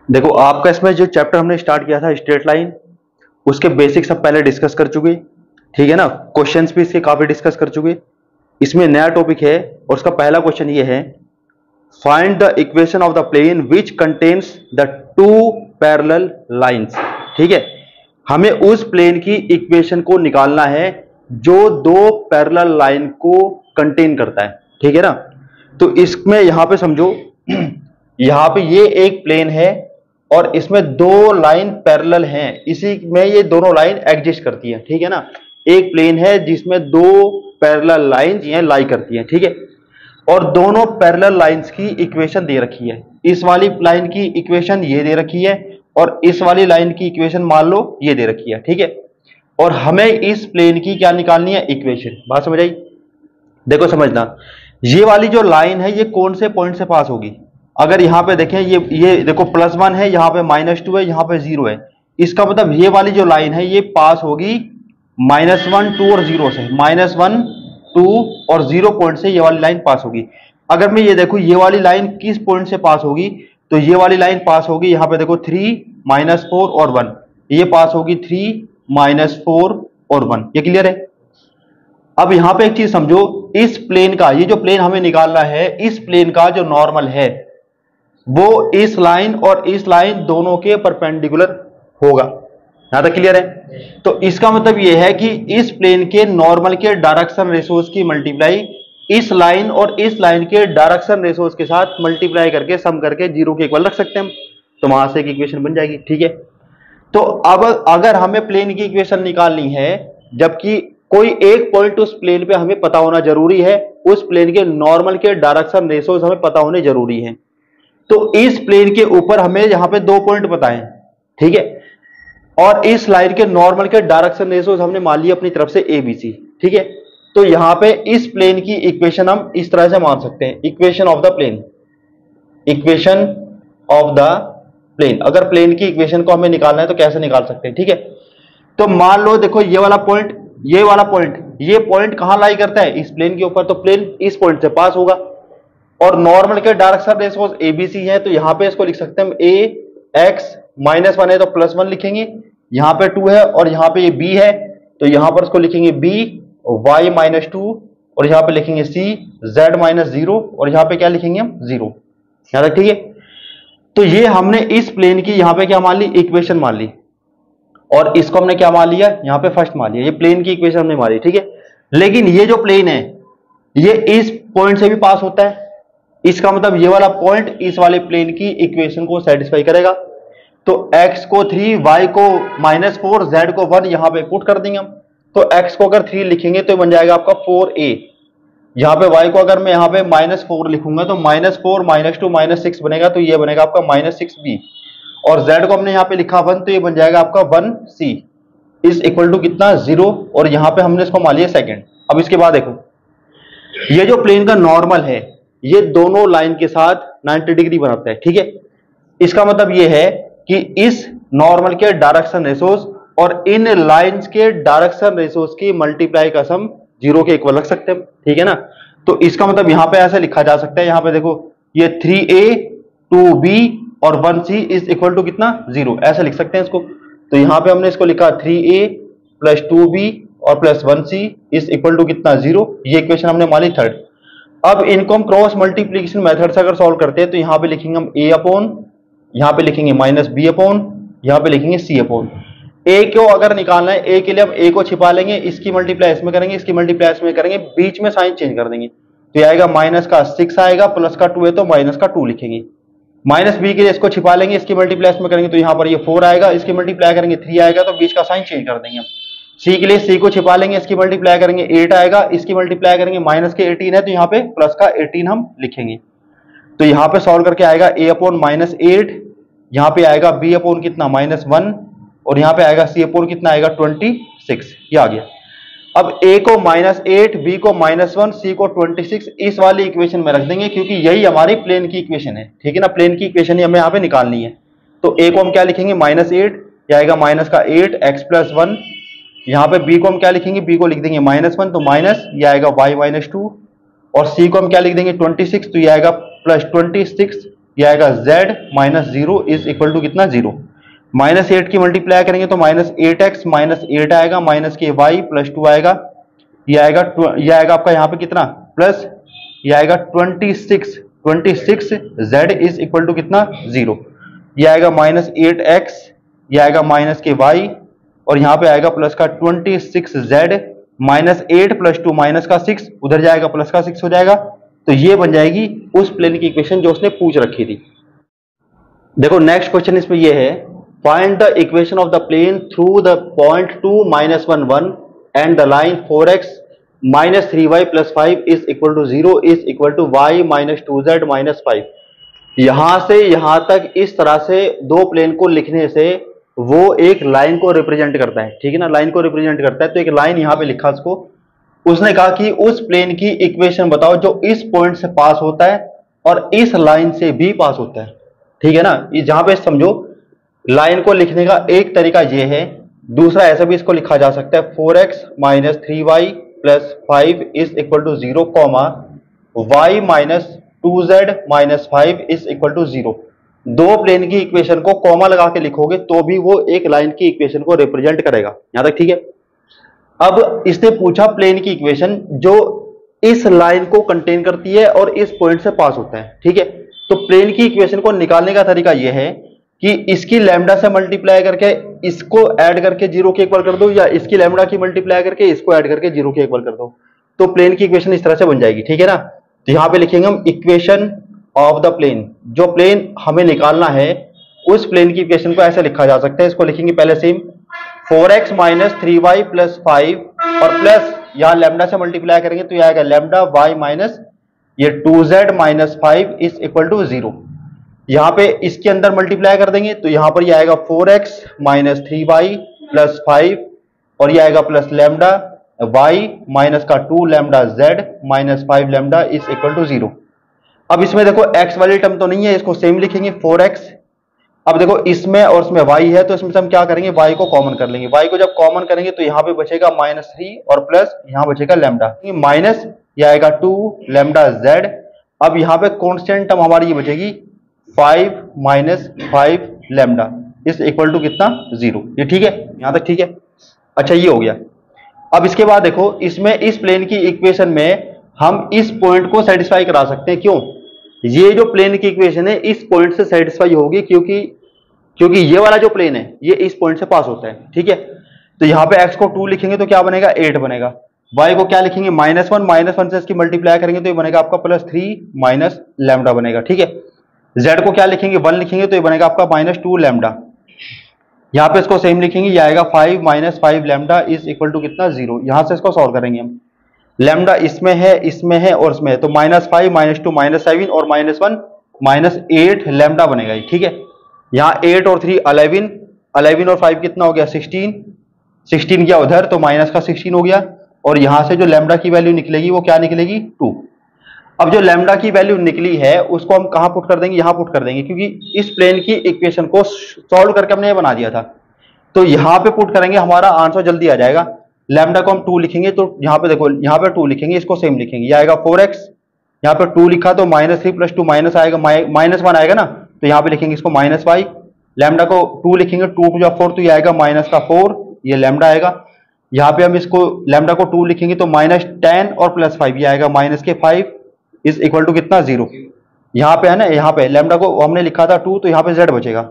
देखो आपका इसमें जो चैप्टर हमने स्टार्ट किया था स्ट्रेट लाइन, उसके बेसिक्स सब पहले डिस्कस कर चुके, ठीक है ना। क्वेश्चंस भी इसके काफी डिस्कस कर चुके। इसमें नया टॉपिक है और उसका पहला क्वेश्चन ये है, find the equation of the plane which contains the two parallel lines. ठीक है, हमें उस प्लेन की इक्वेशन को निकालना है जो दो पैरेलल लाइन को कंटेन करता है, ठीक है ना। तो इसमें यहां पे समझो यहां पे ये एक प्लेन है और इसमें दो लाइन पैरेलल हैं, इसी में ये दोनों लाइन एग्जिस्ट करती है, ठीक है ना। एक प्लेन है जिसमें दो पैरेलल लाइन ये लाई करती है, ठीक है। और दोनों पैरेलल लाइंस की इक्वेशन दे रखी है। इस वाली लाइन की इक्वेशन ये दे रखी है और इस वाली लाइन की इक्वेशन मान लो ये दे रखी है, ठीक है। और हमें इस प्लेन की क्या निकालनी है, इक्वेशन। बात समझ आई? देखो समझना, ये वाली जो लाइन है ये कौन से पॉइंट से पास होगी। अगर यहां पे देखें, ये देखो +1 है, यहां पे -2 है, यहां पे 0 है। इसका मतलब ये वाली जो लाइन है ये पास होगी -1, 2 और 0 से। -1, 2 और 0 पॉइंट से ये वाली लाइन पास होगी। अगर मैं ये देखूं ये वाली लाइन किस पॉइंट से पास होगी, तो ये वाली लाइन पास होगी यहां पे देखो 3, -4 और 1। ये पास होगी 3, -4 और 1। ये क्लियर है? अब यहां पे एक चीज समझो, इस प्लेन का, ये जो प्लेन हमें निकालना है, इस प्लेन का जो नॉर्मल है वो इस लाइन और इस लाइन दोनों के परपेंडिकुलर होगा। यहां तक क्लियर है? तो इसका मतलब यह है कि इस प्लेन के नॉर्मल के डायरेक्शन रेशोज की मल्टीप्लाई इस लाइन और इस लाइन के डायरेक्शन रेशोज के साथ मल्टीप्लाई करके सम करके 0 के इक्वल रख सकते हैं हम। तो वहां से एक इक्वेशन बन जाएगी, ठीक है। तो अब अगर हमें प्लेन की इक्वेशन निकालनी है, जबकि कोई एक पॉइंट उस प्लेन पे हमें पता होना जरूरी है, उस प्लेन के नॉर्मल के डायरेक्शन रेशोज हमें पता होने जरूरी है। तो इस प्लेन के ऊपर हमें यहां पे दो पॉइंट पता है, ठीक है। और इस लाइन के नॉर्मल के डायरेक्शन रेशोज हमने मान लिया अपनी तरफ से ABC, ठीक है। तो यहां पे इस प्लेन की इक्वेशन हम इस तरह से मान सकते हैं, equation of the plane, equation of the plane. अगर प्लेन की इक्वेशन को हमें निकालना है तो कैसे निकाल सकते हैं, ठीक है। तो मान लो देखो ये वाला पॉइंट, ये वाला पॉइंट, ये पॉइंट कहां लाई करता है, इस प्लेन के ऊपर। तो प्लेन इस पॉइंट से पास होगा और नॉर्मल के डायरेक्शन रेशोज ABC है, तो यहां पे इसको लिख सकते हैं AX, -1 है तो +1 लिखेंगे, यहां पे 2 है और यहां पे ये B है, तो यहां पर इसको लिखेंगे B, Y -2 और यहां पे लिखेंगे C, Z -0 और यहां पे क्या लिखेंगे हम, 0। यहां तक ठीक है? तो ये हमने इस प्लेन की यहां पे क्या मान ली, इक्वेशन मान ली, और इसको हमने क्या मान लिया, यहां पे फर्स्ट मान लिया, ये प्लेन की इक्वेशन हमने मान ली, ठीक है। लेकिन ये जो प्लेन है ये इस पॉइंट से भी पास होता है, इसका मतलब ये वाला पॉइंट इस वाले प्लेन की इक्वेशन को सेटिस्फाई करेगा। तो x को 3, y को -4, z को 1 यहां पे पुट कर देंगे हम। तो x को अगर 3 लिखेंगे तो बन जाएगा आपका 4a। यहां पे y को अगर मैं यहां पे -4 लिखूंगा तो -4 -2 -6 बनेगा, तो ये बनेगा आपका -6b। और z को हमने यहां पे लिखा 1, तो ये बन जाएगा आपका 1c इज इक्वल टू कितना, 0। और यहां पे हमने इसको मान लिया सेकंड। अब इसके बाद देखो, ये जो प्लेन का नॉर्मल है ये दोनों लाइन के साथ 90 डिग्री बनाता है, ठीक है। इसका मतलब ये है कि इस नॉर्मल के डायरेक्शन रेशोज और इन लाइंस के डायरेक्शन रेशोज की मल्टीप्लाई का सम 0 के इक्वल रख सकते हैं, ठीक है ना। तो इसका मतलब यहां पे ऐसे लिखा जा सकता है, यहां पे देखो ये 3a 2b और 1c इज इक्वल टू कितना, 0, ऐसे लिख सकते हैं इसको। तो यहां पे हमने इसको लिखा 3a + 2b और +1c इज इक्वल टू कितना, 0। ये इक्वेशन हमने मान ली थर्ड। अब इनको हम क्रॉस मल्टीप्लीकेशन मेथड से अगर सॉल्व करते हैं तो यहां पे लिखेंगे हम a अपॉन, यहां पे लिखेंगे -b अपॉन, यहां पे लिखेंगे c अपॉन। a को अगर निकालना है, a के लिए हम a को छिपा लेंगे, इसकी मल्टीप्लाई इसमें करेंगे, इसकी मल्टीप्लाई इसमें करेंगे, बीच में साइन चेंज कर देंगे। तो ये आएगा -6 आएगा, +2 है तो -2 लिखेंगे। -b के लिए इसको छिपा लेंगे, इसकी मल्टीप्लाई इसमें करेंगे तो यहां पर ये 4 आएगा, इसकी मल्टीप्लाई करेंगे 3 आएगा, तो बीच का साइन चेंज कर देंगे हम। c के लिए c को छिपा लेंगे, इसकी मल्टीप्लाई करेंगे 8 आएगा, इसकी मल्टीप्लाई करेंगे -18 है तो यहाँ पे +18 हम लिखेंगे। तो यहाँ पे सॉल्व करके आएगा a अपॉन -8, यहाँ पे आएगा b अपॉन कितना, -1 और यहाँ पे आएगा c अपॉन कितना आएगा, 26। ये आ गया। अब a को -8, b को -1, c को 26 इस वाली इक्वेशन में रख देंगे, क्योंकि यही हमारी प्लेन की इक्वेशन है, ठीक है ना। प्लेन की इक्वेशन हमें यहाँ पे निकालनी है। तो a को हम क्या लिखेंगे, -8, ये आएगा -8 x + 1। यहाँ पे b को हम क्या लिखेंगे, b को लिख देंगे -1, तो माइनस ये आएगा y -2। और c को हम क्या लिख देंगे, 26, तो ये आएगा +26 ये आएगा z minus 0 is equal to कितना 0। -8 की मल्टीप्लाई करेंगे तो -8x माइनस 8 आएगा, माइनस के y प्लस 2 आएगा, ये आएगा आपका यहाँ पे कितना प्लस, ये आएगा 26 z इज इक्वल टू कितना 0। ये आएगा -8x, ये आएगा माइनस के y, और यहाँ पे आएगा प्लस का 26z, -8 प्लस 2 माइनस का 6, उधर जाएगा प्लस का 6 हो जाएगा। तो ये बन जाएगी उस प्लेन की इक्वेशन जो उसने पूछ रखी थी। देखो नेक्स्ट क्वेश्चन इसमें ये है, find the equation of the plane through the point 2 -1 1 and the line 4x minus 3y plus 5 is equal to 0 is equal to y minus 2z minus 5। यहां से यहां तक इस तरह से दो प्लेन को लिखने से वो एक लाइन को रिप्रेजेंट करता है, ठीक है ना, लाइन को रिप्रेजेंट करता है। तो एक लाइन यहां पे लिखा उसको, उसने कहा कि उस प्लेन की इक्वेशन बताओ जो इस पॉइंट से पास होता है और इस लाइन से भी पास होता है, ठीक है ना। जहां पे समझो लाइन को लिखने का एक तरीका ये है, दूसरा ऐसा भी इसको लिखा जा सकता है 4x minus 3y plus 5 is equal to 0 comma y minus 2z minus 5 is equal to 0। दो प्लेन की इक्वेशन को कॉमा लगा के लिखोगे तो भी वो एक लाइन की इक्वेशन को रिप्रेजेंट करेगा, यहां तक ठीक है। अब इसने पूछा प्लेन की इक्वेशन जो इस लाइन को कंटेन करती है और इस पॉइंट से पास होता है, ठीक है। तो प्लेन की इक्वेशन को निकालने का तरीका यह है कि इसकी लैम्डा से मल्टीप्लाई करके इसको ऐड करके 0 के इक्वल कर दो, या इसकी लैम्डा की मल्टीप्लाई करके इसको ऐड करके 0 के इक्वल कर दो, तो प्लेन की इक्वेशन इस तरह से बन जाएगी, ठीक है ना। तो यहां पे लिखेंगे हम इक्वेशन ऑफ द प्लेन, जो प्लेन हमें निकालना है उस प्लेन की इक्वेशन को ऐसे लिखा जा सकता है। इसको लिखेंगे पहले same 4x minus 3y plus 5 और प्लस यहां लैम्डा से मल्टीप्लाई करेंगे तो यह आएगा लैम्डा y माइनस ये 2z minus 5 is equal to 0। यहां पे इसके अंदर मल्टीप्लाई कर देंगे तो यहां पर यह आएगा 4x माइनस 3y प्लस 5 और यह आएगा प्लस लैम्डा y माइनस का 2 lambda z minus 5 lambda is equal to 0। अब इसमें देखो x वाली टर्म तो नहीं है, इसको सेम लिखेंगे 4x। अब देखो इसमें और इसमें y है तो इसमें से हम क्या करेंगे, y को कॉमन कर लेंगे। y को जब कॉमन करेंगे तो यहाँ पे बचेगा -3 और प्लस यहाँ बचेगा लैम्डा, माइनस ये आएगा 2 लैम्डा z। अब यहाँ पे कांस्टेंट टर्म हमारी ये बचेगी 5 minus 5 lambda is equal to कितना 0। ये ठीक है, यहाँ तक ठीक है। अच्छा ये हो गया। अब इसके बाद देखो इसमें इस प्लेन की इक्वेशन में हम इस पॉइंट को सेटिस्फाई करा सकते हैं। क्यों? ये जो प्लेन की इक्वेशन है इस पॉइंट से सेटिस्फाई होगी, क्योंकि ये वाला जो प्लेन है ये इस पॉइंट से पास होता है, ठीक है। तो यहाँ पे x को 2 लिखेंगे तो क्या बनेगा 8 बनेगा, y को क्या लिखेंगे -1 से इसकी मल्टीप्लाई करेंगे तो ये बनेगा आपका +3 माइनस लैम्डा बनेगा, ठीक है। z को क्या लिखेंगे 1 लिखेंगे तो ये बनेगा आपका -2 लैम्डा। यहाँ पे इसको सेम लिखेंगे, ये आएगा 5 minus 5 lambda is equal to कितना 0। यहां से इसको सॉल्व करेंगे हम, लैम्डा इसमें है और इसमें है तो -5 -2 -7 और -1 -8 लैम्डा बनेगा ये, ठीक है। यहाँ 8 और 3 11 और 5 कितना हो गया 16 गया उधर तो माइनस का 16 हो गया, और यहां से जो लैम्डा की वैल्यू निकलेगी वो क्या निकलेगी 2। अब जो लैम्डा की वैल्यू निकली है उसको हम कहां पुट कर देंगे, यहां पुट कर देंगे, क्योंकि इस प्लेन की इक्वेशन को सॉल्व करके हमने ये बना दिया था। तो यहां पे पुट करेंगे हमारा आंसर जल्दी आ जाएगा। लैम्डा को हम 2 लिखेंगे तो यहाँ पे देखो यहाँ पे 2 लिखेंगे, इसको सेम लिखेंगे, ये आएगा 4x, यहाँ पे 2 लिखा तो -3 + 2 माइनस आएगा -1 आएगा ना, तो यहाँ पे लिखेंगे इसको -y। लैम्डा को 2 लिखेंगे 2 × 4 तो ये आएगा -4, ये लैम्डा आएगा। यहाँ पे हम इसको लैम्डा को 2 लिखेंगे तो -10 और +5 ये आएगा -5 इज इक्वल टू कितना 0। यहाँ पे है ना, यहाँ पे लैम्डा को हमने लिखा था 2 तो यहाँ पे z बचेगा,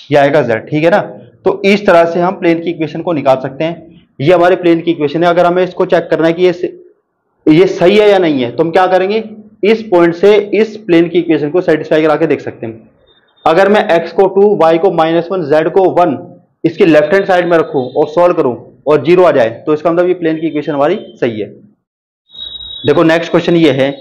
ये आएगा z, ठीक है ना। तो इस तरह से हम प्लेन की इक्वेशन को निकाल सकते हैं। ये हमारे प्लेन की इक्वेशन है। अगर हमें इसको चेक करना है कि ये सही है या नहीं है तो हम क्या करेंगे, इस पॉइंट से इस प्लेन की इक्वेशन को सेटिस्फाई करा के देख सकते हैं। अगर मैं x को 2 y को -1 z को 1 इसके लेफ्ट हैंड साइड में रखूं और सॉल्व करूं और 0 आ जाए तो इसका मतलब ये प्लेन की इक्वेशन हमारी सही है। देखो नेक्स्ट क्वेश्चन ये है,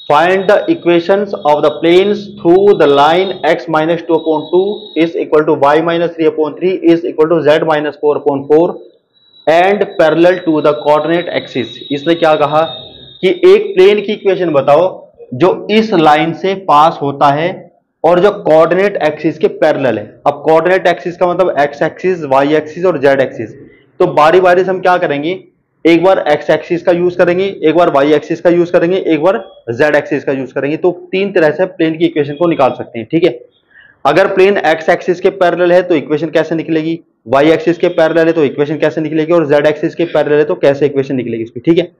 find the equations of the planes through the line x - 2/2 is equal to y - 3/3 is equal to z - 4/4 and parallel to the coordinate axis. इसने क्या कहा कि एक प्लेन की इक्वेशन बताओ जो इस लाइन से पास होता है और जो कोऑर्डिनेट एक्सिस के पैरेलल है। अब कोऑर्डिनेट एक्सिस का मतलब x एक्सिस, y एक्सिस और z एक्सिस। तो बारी बारी से हम क्या करेंगे, एक बार एक्स एक्सिस का यूज करेंगे, एक बार वाई एक्सिस का यूज करेंगे, एक बार जेड एक्सिस का यूज करेंगे। तो तीन तरह से प्लेन की इक्वेशन को निकाल सकते हैं, ठीक है। अगर प्लेन एक्स एक्सिस के पैरेलल है तो इक्वेशन कैसे निकलेगी, वाई एक्सिस के पैरेलल है तो इक्वेशन कैसे निकलेगी, और जेड एक्सिस के पैरेलल है तो कैसे इक्वेशन निकलेगी इसकी, ठीक है।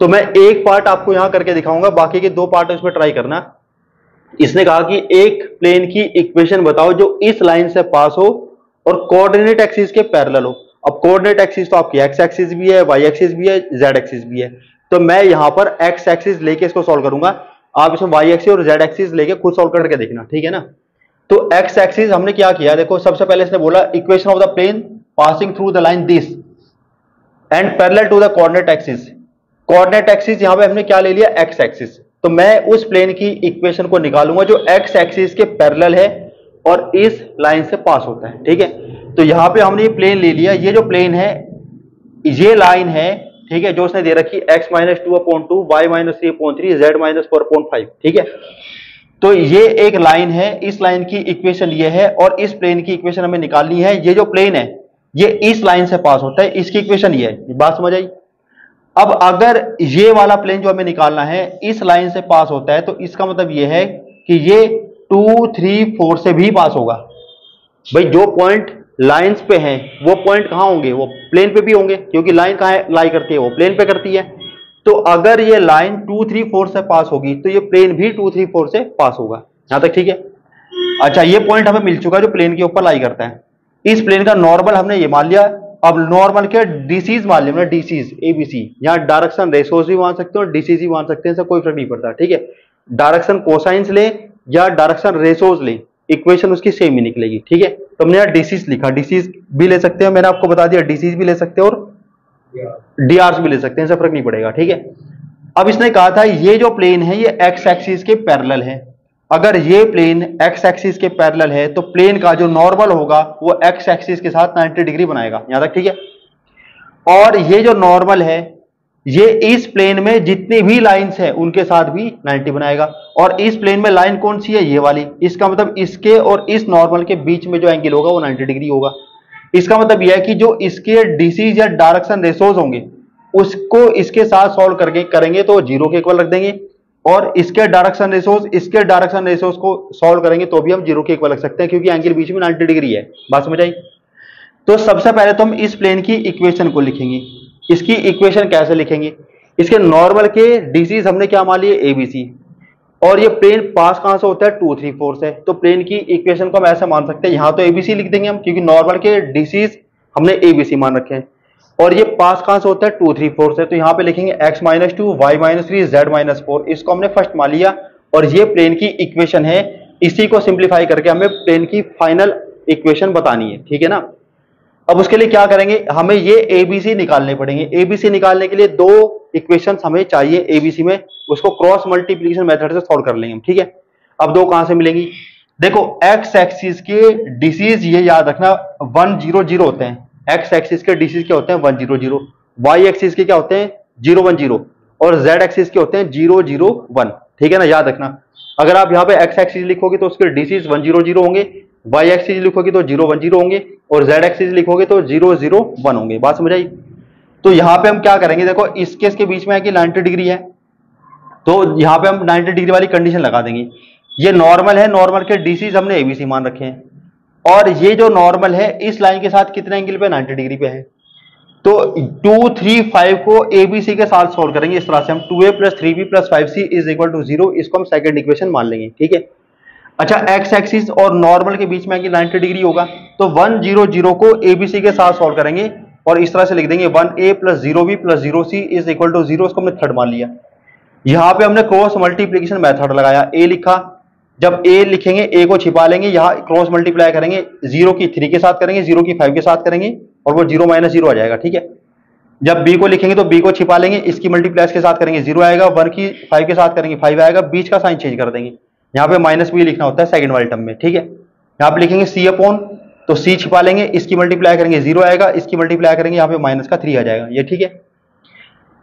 तो मैं एक पार्ट आपको यहां करके दिखाऊंगा, बाकी के दो पार्ट इसमें ट्राई करना। इसने कहा कि एक प्लेन की इक्वेशन बताओ जो इस लाइन से पास हो और कोऑर्डिनेट एक्सिस के पैरेलल हो। अब कोऑर्डिनेट एक्सिस तो आपकी एक्स एक्सिस भी है, वाई एक्सिस भी है, जेड एक्सिस भी है। तो मैं यहां पर एक्स एक्सिस लेके इसको सॉल्व करूंगा, आप इसमें वाई एक्सिस और जेड एक्सिस लेके खुद सॉल्व करके देखना, ठीक है ना। तो एक्स एक्सिस हमने क्या किया, देखो सबसे पहले इसने बोला equation of the plane passing through the line this and parallel to the coordinate axis. Coordinate axis यहां पे हमने क्या ले लिया, एक्स एक्सिस। तो मैं उस प्लेन की इक्वेशन को निकालूंगा जो एक्स एक्सिस के पैरेलल है और इस लाइन से पास होता है, ठीक है। तो यहां पे हमने ये प्लेन ले लिया, ये जो प्लेन है ये लाइन है, ठीक है, जो उसने दे रखी x minus 2/2, y minus 3/3, z minus 4/5, ठीक है। तो ये एक लाइन है, इस लाइन की इक्वेशन ये है और इस प्लेन की इक्वेशन हमें निकालनी है। ये जो प्लेन है ये इस लाइन से पास होता है, इसकी इक्वेशन ये है, बात समझ आई। अब अगर ये वाला प्लेन जो हमें निकालना है इस लाइन से पास होता है तो इसका मतलब ये है कि ये 2, 3, 4 से भी पास होगा। भाई जो पॉइंट लाइंस पे हैं वो पॉइंट कहां होंगे, वो प्लेन पे भी होंगे, क्योंकि लाइन कहां लाई करती है, वो प्लेन पे करती है। तो अगर ये लाइन 2, 3, 4 से पास होगी तो ये प्लेन भी 2, 3, 4 से पास होगा। यहां तक ठीक है। अच्छा, ये पॉइंट हमें मिल चुका है जो प्लेन के ऊपर लाई करता है। इस प्लेन का नॉर्मल हमने ये मान लिया। अब नॉर्मल के डीसीज मान लिया, डीसीज एबीसी। यहां डायरेक्शन रेशोज भी मान सकते हो और डीसीज भी मान सकते हैं, इससे कोई फर्क नहीं पड़ता, ठीक है। डायरेक्शन कोसाइंस ले या डायरेक्शन रेशोज ले, इक्वेशन उसकी सेम ही निकलेगी, ठीक है। तो हमने यहाँ डीसीज लिखा, डीसीज भी ले सकते हो, मैंने आपको बता दिया डीसीज भी ले सकते हो और डीआरस भी ले सकते हैं, इससे फर्क नहीं पड़ेगा, ठीक है। अब इसने कहा था ये जो प्लेन है ये एक्स एक्सिस के पैरेलल है। अगर ये प्लेन एक्स एक्सिस के पैरेलल है तो प्लेन का जो नॉर्मल होगा वो एक्स एक्सिस के साथ 90 डिग्री बनाएगा, यहां तक ठीक है। और ये जो नॉर्मल है ये इस प्लेन में जितनी भी लाइंस है उनके साथ भी 90 बनाएगा। और इस प्लेन में लाइन कौन सी है, ये वाली। इसका मतलब इसके और इस नॉर्मल के बीच में जो एंगल होगा वो 90 डिग्री होगा। इसका मतलब यह है कि जो इसके डीसीज या डायरेक्शन रेशोज होंगे उसको इसके साथ सॉल्व करके करेंगे तो जीरो के इक्वल रख देंगे, और इसके डायरेक्शन रेशोज को सॉल्व करेंगे तो भी हम जीरो के इक्वल रख सकते हैं, क्योंकि एंगल बीच में 90 डिग्री है। बात समझ आई। तो सबसे पहले तो हम इस प्लेन की इक्वेशन को लिखेंगे। इसकी इक्वेशन कैसे लिखेंगे, इसके नॉर्मल के डीसीज हमने क्या मान लिए, एबीसी, और ये प्लेन पास कहां से होता है, 2, 3, 4 से। तो प्लेन की इक्वेशन को हम ऐसे मान सकते हैं, यहां तो एबीसी लिख देंगे हम, क्योंकि नॉर्मल के डीसीज हमने एबीसी मान रखे हैं। और ये पास कहां से होता है, 2, 3, 4 से। तो यहां पे लिखेंगे x minus 2, y minus 3, z minus 4, इसको हमने फर्स्ट मान लिया और ये प्लेन की इक्वेशन है। इसी को सिंप्लीफाई करके हमें प्लेन की फाइनल इक्वेशन बतानी है, ठीक है ना। अब उसके लिए क्या करेंगे, हमें ये एबीसी निकालने पड़ेंगे। एबीसी निकालने के लिए दो इक्वेशंस हमें चाहिए एबीसी में, उसको क्रॉस मल्टीप्लिकेशन मेथड से सॉल्व कर लेंगे हम, ठीक है। अब दो कहां से मिलेंगी, देखो एक्स एक्सिस के डीसीज ये याद रखना 1, 0, 0 होते हैं। एक्स एक्सिस के डीसीज क्या होते हैं, 1, 0, 0। वाई एक्सिस के क्या होते हैं, 0, 1, 0। और जेड एक्सिस के होते हैं 0, 0, 1, ठीक है ना, याद रखना। अगर आप यहाँ पे एक्स एक्सिस लिखोगे तो उसके डीसीज 1, 0, 0 होंगे, वाई एक्सिस लिखोगे तो 0, 1, 0 होंगे, और जेड एक्सिस लिखोगे तो 0, 0, 1 होंगे। बात समझ आई। तो यहाँ पे हम क्या करेंगे, देखो इसके बीच में है कि 90 डिग्री है, तो यहाँ पे हम 90 डिग्री वाली कंडीशन लगा देंगे। ये नॉर्मल है, नॉर्मल के डीसीज हमने एबीसी मान रखे हैं, और ये जो नॉर्मल है इस लाइन के साथ कितने एंगल पे, 90 डिग्री पे है। तो 2, 3, 5 को एबीसी के साथ सॉल्व करेंगे। इस तरह से हम 2a + 3b + 5c is equal to 0, इसको हम सेकंड इक्वेशन मान लेंगे, ठीक है। अच्छा, एक्स एक्सिस और नॉर्मल के बीच में एंगल 90 डिग्री होगा, तो 1, 0, 0 को एबीसी के साथ सॉल्व करेंगे और इस तरह से लिख देंगे 1a + 0b + 0c is equal to 0, इसको हमने थर्ड मान लिया। यहां पे हमने क्रॉस मल्टीप्लिकेशन मेथड लगाया, a लिखा। जब a लिखेंगे a को छिपा लेंगे, यहां क्रॉस मल्टीप्लाई करेंगे, 0 की 3 के साथ करेंगे, 0 की 5 के साथ करेंगे, और वो 0 - 0 आ जाएगा, ठीक है। जब b को लिखेंगे तो b को छिपा लेंगे, इसकी मल्टीप्लाई के साथ करेंगे 0 आएगा, 1 की 5 के साथ करेंगे 5 आएगा, बीच का साइन चेंज कर देंगे, यहाँ पे -b लिखना होता है सेकंड वाले टर्म में, ठीक है। यहाँ पे लिखेंगे c अपॉन, तो c छिपा लेंगे, इसकी मल्टीप्लाई करेंगे 0 आएगा, इसकी मल्टीप्लाई करेंगे यहाँ पे माइनस का 3 आ जाएगा, ये ठीक है।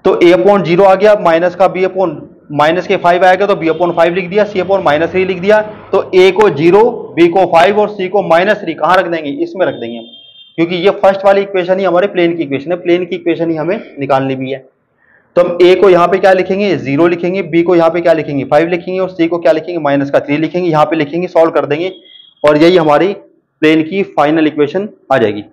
तो a/0 आ गया, माइनस का b अपॉन माइनस के 5 आएगा तो b/5 लिख दिया, c अपॉन -3 लिख दिया। तो a को 0, b को 5 और c को -3 कहां रख देंगे, इसमें रख देंगे हम। क्योंकि ये फर्स्ट वाली इक्वेशन ही हमारे प्लेन की इक्वेशन है, प्लेन की इक्वेशन ही हमें निकालनी भी है। तो हम ए को यहाँ पे क्या लिखेंगे 0 लिखेंगे, बी को यहाँ पे क्या लिखेंगे 5 लिखेंगे और सी को क्या लिखेंगे -3 लिखेंगे, यहाँ पे लिखेंगे, सॉल्व कर देंगे और यही हमारी प्लेन की फाइनल इक्वेशन आ जाएगी।